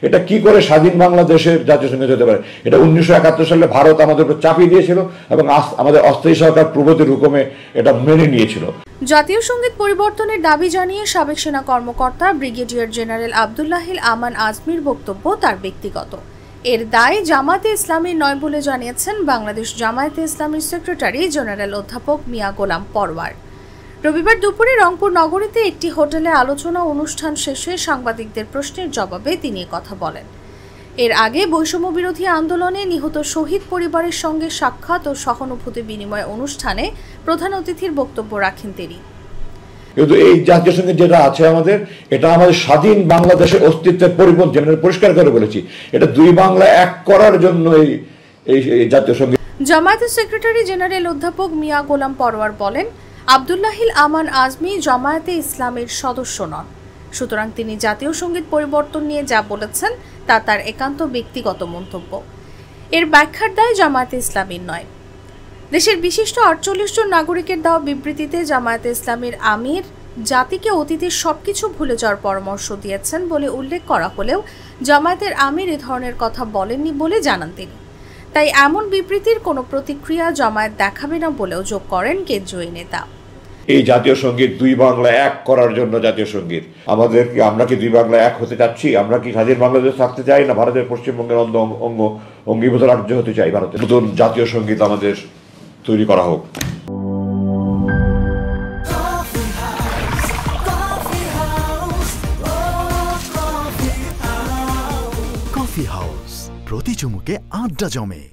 এটা কি করে স্বাধীন বাংলাদেশের জাতীয় সঙ্গীত হতে পারে? এটা 1971 সালে ভারত আমাদের উপর চাপিয়ে দিয়েছিল এবং আমাদের অস্থায়ী সরকার পূর্ববর্তী হুকুমে এটা মেনে নিয়েছিল। জাতীয় সঙ্গীত পরিবর্তনের দাবি জানিয়ে সাবেক সেনা কর্মকর্তা ব্রিগেডিয়ার জেনারেল আব্দুল্লাহিল আমান আজমির বক্তব্য তার ব্যক্তিগত। এর দায় জামায়াতে ইসলামীর নয় বলে জানিয়েছেন বাংলাদেশ জামায়াতে ইসলামীর সেক্রেটারি জেনারেল অধ্যাপক মিয়া গোলাম পরওয়ার। রবিবার দুপুরে রংপুর নগরীতে একটি হোটেলে আলোচনা অনুষ্ঠান শেষে সাংবাদিকদের প্রশ্নের জবাবে তিনি কথা বলেন। এর আগে বৈষম্য বিরোধী আন্দোলনে নিহত শহীদ পরিবারের সঙ্গে সাক্ষাৎ ও সহানুভূতি বিনিময় অনুষ্ঠানে প্রধান অতিথির বক্তব্য রাখেন তিনি। কিন্তু এই জাতীয় সঙ্গীত যেটা আছে আমাদের, এটা আমাদের স্বাধীন বাংলাদেশের অস্তিত্বের পরিপন্থী। আমরা পরিষ্কার করে বলেছি, এটা দুই বাংলা এক করার জন্য এই জাতীয় সঙ্গীত। জামায়াতের সেক্রেটারি জেনারেল অধ্যাপক মিয়া গোলাম পরওয়ার বলেন, আব্দুল্লাহিল আমান আজমি জামায়াতে ইসলামের সদস্য নন, সুতরাং তিনি জাতীয় সঙ্গীত পরিবর্তন নিয়ে যা বলেছেন তা তার একান্ত ব্যক্তিগত মন্তব্য। এর ব্যাখ্যার দায় জামায়াতে ইসলামীর নয়। দেশের বিশিষ্ট 48 জন নাগরিকের দেওয়া বিবৃতিতে জামায়াতে ইসলামীর আমির জাতিকে অতীতের সবকিছু ভুলে যাওয়ার পরামর্শ দিয়েছেন বলে উল্লেখ করা হলেও জামায়াতের আমির এ ধরনের কথা বলেননি বলে জানান তিনি। তাই এমন বিবৃতির কোনো প্রতিক্রিয়া জামায়াত দেখাবে না বলেও যোগ করেন কেন্দ্রীয় নেতা। এই জাতীয় সঙ্গীত দুই বাংলা এক করার জন্য জাতীয় সঙ্গীত। আমরা কি দুই বাংলা এক হতে চাচ্ছি? আমরা কি স্বাধীন বাংলাদেশ থাকতে চাই, না ভারতের পশ্চিমবঙ্গের অঙ্গীভূত রাজ্য হতে চাই? ভারতের নতুন জাতীয় সঙ্গীত আমাদের তৈরি করা হোক। কফি হাউস, প্রতি চুমুকে আড্ডা জমে।